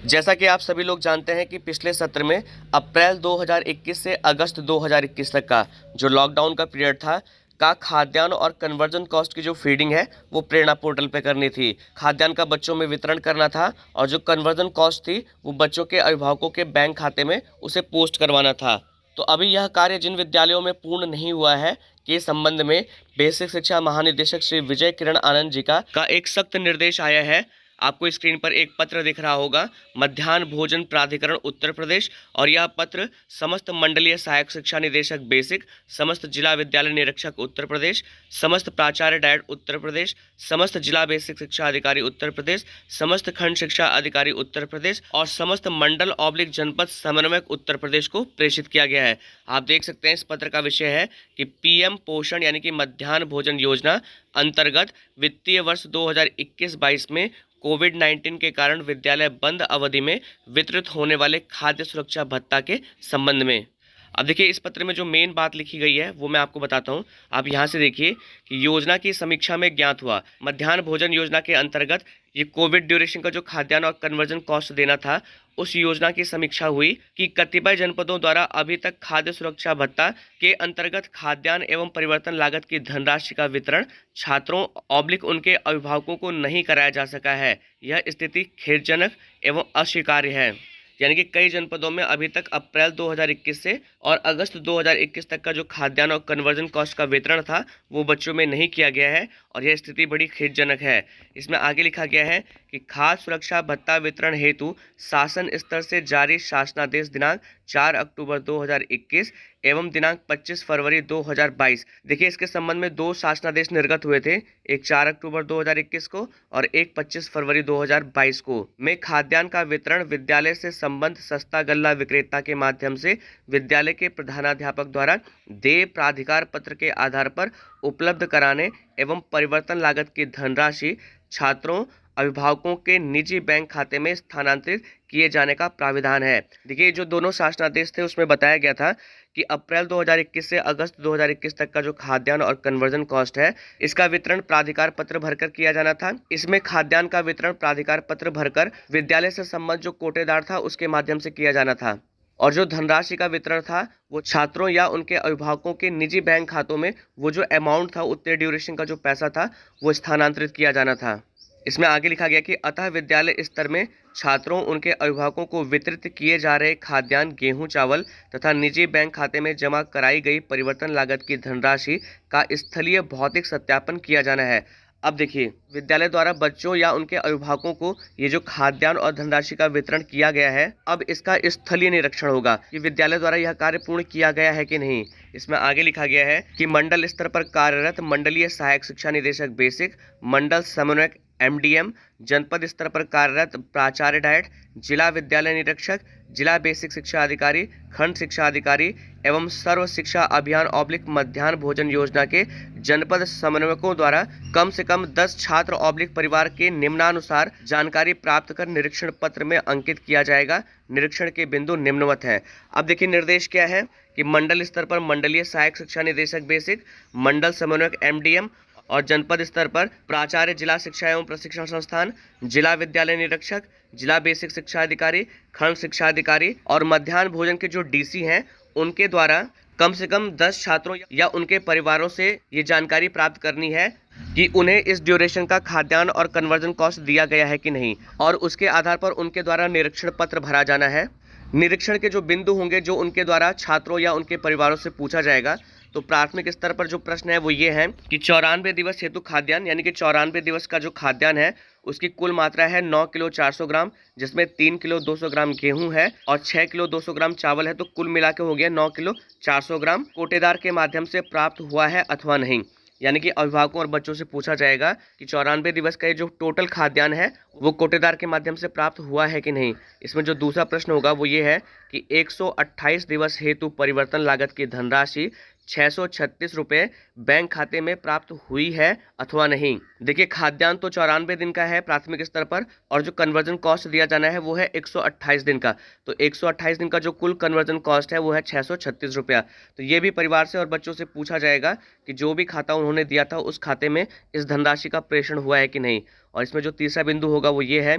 जैसा कि आप सभी लोग जानते हैं कि पिछले सत्र में अप्रैल 2021 से अगस्त 2021 तक का जो लॉकडाउन का पीरियड था का खाद्यान्न और कन्वर्जन कॉस्ट की जो फीडिंग है वो प्रेरणा पोर्टल पे करनी थी। खाद्यान्न का बच्चों में वितरण करना था और जो कन्वर्जन कॉस्ट थी वो बच्चों के अभिभावकों के बैंक खाते में उसे पोस्ट करवाना था। तो अभी यह कार्य जिन विद्यालयों में पूर्ण नहीं हुआ है के संबंध में बेसिक शिक्षा महानिदेशक श्री विजय किरण आनंद जी का एक सख्त निर्देश आया है। आपको स्क्रीन पर एक पत्र दिख रहा होगा, मध्याह्न भोजन प्राधिकरण उत्तर प्रदेश, और यह पत्र समस्त मंडलीय सहायक शिक्षा निदेशक बेसिक, समस्त जिला विद्यालय निरीक्षक उत्तर प्रदेश, समस्त प्राचार्य डायट उत्तर प्रदेश, समस्त जिला बेसिक शिक्षा अधिकारी उत्तर प्रदेश, समस्त खंड शिक्षा अधिकारी उत्तर प्रदेश और समस्त मंडल ऑब्लिक जनपद समन्वयक उत्तर प्रदेश को प्रेषित किया गया है। आप देख सकते हैं इस पत्र का विषय है कि पीएम पोषण यानी कि मध्याह्न भोजन योजना अंतर्गत वित्तीय वर्ष 2021-22 में कोविड-19 के कारण विद्यालय बंद अवधि में वितरित होने वाले खाद्य सुरक्षा भत्ता के संबंध में। अब देखिए इस पत्र में जो मेन बात लिखी गई है वो मैं आपको बताता हूँ। आप यहाँ से देखिए कि योजना की समीक्षा में ज्ञात हुआ, मध्याह्न भोजन योजना के अंतर्गत ये कोविड ड्यूरेशन का जो खाद्यान्न और कन्वर्जन कॉस्ट देना था उस योजना की समीक्षा हुई कि कतिपय जनपदों द्वारा अभी तक खाद्य सुरक्षा भत्ता के अंतर्गत खाद्यान्न एवं परिवर्तन लागत की धनराशि का वितरण छात्रों ऑब्लिक उनके अभिभावकों को नहीं कराया जा सका है। यह स्थिति खेदजनक एवं अस्वीकार्य है। यानी कि कई जनपदों में अभी तक अप्रैल 2021 से और अगस्त 2021 तक का जो खाद्यान्न और कन्वर्जन कॉस्ट का वितरण था वो बच्चों में नहीं किया गया है और यह स्थिति बड़ी खेदजनक है। इसमें आगे लिखा गया है कि खाद्य सुरक्षा भत्ता वितरण हेतु शासन स्तर से जारी शासनादेश दिनांक 4 अक्टूबर 2021 एवं दिनांक 25 फरवरी 2022। देखिए इसके संबंध में दो शासनादेश निर्गत हुए थे, एक 4 अक्टूबर 2021 को और एक 25 फरवरी 2022 को। में खाद्यान्न का वितरण विद्यालय से संबद्ध सस्ता गल्ला विक्रेता के माध्यम से विद्यालय के प्रधानाध्यापक द्वारा देय प्राधिकार पत्र के आधार पर उपलब्ध कराने एवं परिवर्तन लागत की धनराशि छात्रों अभिभावकों के निजी बैंक खाते में स्थानांतरित किए जाने का प्राविधान है। देखिए जो दोनों शासनादेश थे उसमें बताया गया था कि अप्रैल 2021 से अगस्त 2021 तक का जो खाद्यान्न और कन्वर्जन कॉस्ट है इसका वितरण प्राधिकार पत्र भरकर किया जाना था। इसमें खाद्यान्न का वितरण प्राधिकार पत्र भरकर विद्यालय से संबद्ध जो कोटेदार था उसके माध्यम से किया जाना था और जो धनराशि का वितरण था वो छात्रों या उनके अभिभावकों के निजी बैंक खातों में वो जो अमाउंट था उतने ड्यूरेशन का जो पैसा था वो स्थानांतरित किया जाना था। इसमें आगे लिखा गया कि अतः विद्यालय स्तर में छात्रों उनके अभिभावकों को वितरित किए जा रहे खाद्यान्न गेहूं चावल तथा निजी बैंक खाते में जमा कराई गई परिवर्तन लागत की धनराशि का स्थलीय भौतिक सत्यापन किया जाना है। अब देखिए विद्यालय द्वारा बच्चों या उनके अभिभावकों को ये जो खाद्यान्न और धनराशि का वितरण किया गया है अब इसका स्थलीय निरीक्षण होगा कि विद्यालय द्वारा यह कार्य पूर्ण किया गया है कि नहीं। इसमें आगे लिखा गया है कि मंडल स्तर पर कार्यरत मंडलीय सहायक शिक्षा निदेशक बेसिक, मंडल समन्वयक एमडीएम, जनपद स्तर पर कार्यरत प्राचार्य डायट, जिला विद्यालय निरीक्षक, जिला बेसिक शिक्षा अधिकारी, खंड शिक्षा अधिकारी एवं सर्व शिक्षा अभियान ऑब्लिक मध्याह्न भोजन योजना के जनपद समन्वयकों द्वारा कम से कम 10 छात्र ऑब्लिक परिवार के निम्नानुसार जानकारी प्राप्त कर निरीक्षण पत्र में अंकित किया जाएगा। निरीक्षण के बिंदु निम्नवत हैं। अब देखिए निर्देश क्या है कि मंडल स्तर पर मंडलीय सहायक शिक्षा निदेशक बेसिक, मंडल समन्वयक एमडीएम और जनपद स्तर पर प्राचार्य जिला शिक्षा एवं प्रशिक्षण संस्थान, जिला विद्यालय निरीक्षक, जिला बेसिक शिक्षा अधिकारी, खंड शिक्षा अधिकारी और मध्याह्न भोजन के जो डीसी हैं उनके द्वारा कम से कम 10 छात्रों या उनके परिवारों से ये जानकारी प्राप्त करनी है कि उन्हें इस ड्यूरेशन का खाद्यान्न और कन्वर्जन कॉस्ट दिया गया है कि नहीं और उसके आधार पर उनके द्वारा निरीक्षण पत्र भरा जाना है। निरीक्षण के जो बिंदु होंगे जो उनके द्वारा छात्रों या उनके परिवारों से पूछा जाएगा तो प्राथमिक स्तर पर जो प्रश्न है वो ये है कि 94 दिवस हेतु खाद्यान्न यानी कि 94 दिवस का जो खाद्यान्न है उसकी कुल मात्रा है 9 किलो 400 ग्राम, जिसमें 3 किलो 200 ग्राम गेहूं है और 6 किलो 200 ग्राम चावल है, तो कुल मिला के हो गया 9 किलो 400 ग्राम। कोटेदार के माध्यम से प्राप्त हुआ है अथवा नहीं, यानी कि अभिभावकों और बच्चों से पूछा जाएगा कि 94 दिवस का ये जो टोटल खाद्यान्न है वो कोटेदार के माध्यम से प्राप्त हुआ है कि नहीं। इसमें जो दूसरा प्रश्न होगा वो ये है कि 128 दिवस हेतु परिवर्तन लागत की धनराशि 636 रुपये बैंक खाते में प्राप्त हुई है अथवा नहीं। देखिए खाद्यान्न तो 94 दिन का है प्राथमिक स्तर पर और जो कन्वर्जन कॉस्ट दिया जाना है वो है 128 दिन का, तो 128 दिन का जो कुल कन्वर्जन कॉस्ट है वो है 636 रुपया। तो ये भी परिवार से और बच्चों से पूछा जाएगा कि जो भी खाता उन्होंने दिया था उस खाते में इस धनराशि का प्रेषण हुआ है कि नहीं। और इसमें जो तीसरा बिंदु होगा वो ये है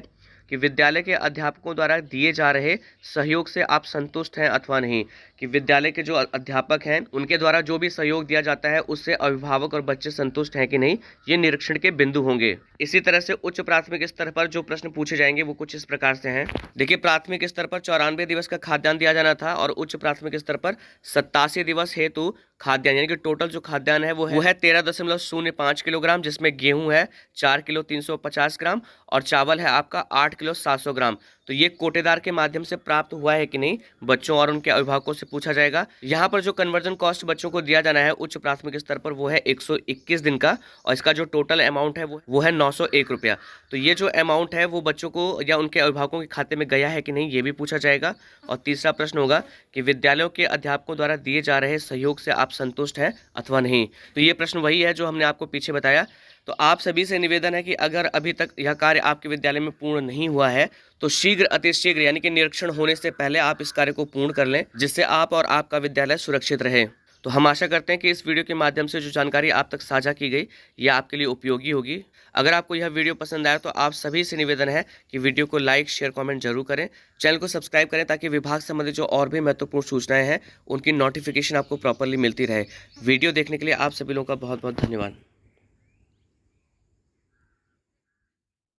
कि विद्यालय के अध्यापकों द्वारा दिए जा रहे सहयोग से आप संतुष्ट हैं अथवा नहीं। कि विद्यालय के जो अध्यापक हैं उनके द्वारा जो भी सहयोग दिया जाता है उससे अभिभावक और बच्चे संतुष्ट हैं कि नहीं, ये निरीक्षण के बिंदु होंगे। इसी तरह से उच्च प्राथमिक स्तर पर जो प्रश्न पूछे जाएंगे वो कुछ इस प्रकार से हैं। देखिए, प्राथमिक स्तर पर 94 दिवस का खाद्यान्न दिया जाना था और उच्च प्राथमिक स्तर पर 87 दिवस हेतु खाद्यान्न, यानी कि टोटल जो खाद्यान्न है वो है 13.05 किलोग्राम, जिसमें गेहूं है 4 किलो 350 ग्राम और चावल है आपका 8 किलो 700 ग्राम। तो ये कोटेदार के माध्यम से प्राप्त हुआ है कि नहीं, बच्चों और उनके अभिभावकों से पूछा जाएगा। यहाँ पर जो कन्वर्जन कॉस्ट बच्चों को दिया जाना है उच्च प्राथमिक स्तर पर वो है 121 दिन का और इसका जो टोटल अमाउंट है वो है 901 रुपया। तो ये जो अमाउंट है वो बच्चों को या उनके अभिभावकों के खाते में गया है कि नहीं, ये भी पूछा जाएगा। और तीसरा प्रश्न होगा कि विद्यालयों के अध्यापकों द्वारा दिए जा रहे सहयोग से आप संतुष्ट हैं अथवा नहीं। तो ये प्रश्न वही है जो हमने आपको पीछे बताया। तो आप सभी से निवेदन है कि अगर अभी तक यह कार्य आपके विद्यालय में पूर्ण नहीं हुआ है तो शीघ्र अतिशीघ्र, यानी कि निरीक्षण होने से पहले आप इस कार्य को पूर्ण कर लें, जिससे आप और आपका विद्यालय सुरक्षित रहे। तो हम आशा करते हैं कि इस वीडियो के माध्यम से जो जानकारी आप तक साझा की गई यह आपके लिए उपयोगी होगी। अगर आपको यह वीडियो पसंद आया तो आप सभी से निवेदन है कि वीडियो को लाइक शेयर कमेंट जरूर करें, चैनल को सब्सक्राइब करें ताकि विभाग संबंधित जो और भी महत्वपूर्ण सूचनाएं हैं उनकी नोटिफिकेशन आपको प्रॉपरली मिलती रहे। वीडियो देखने के लिए आप सभी लोगों का बहुत बहुत धन्यवाद।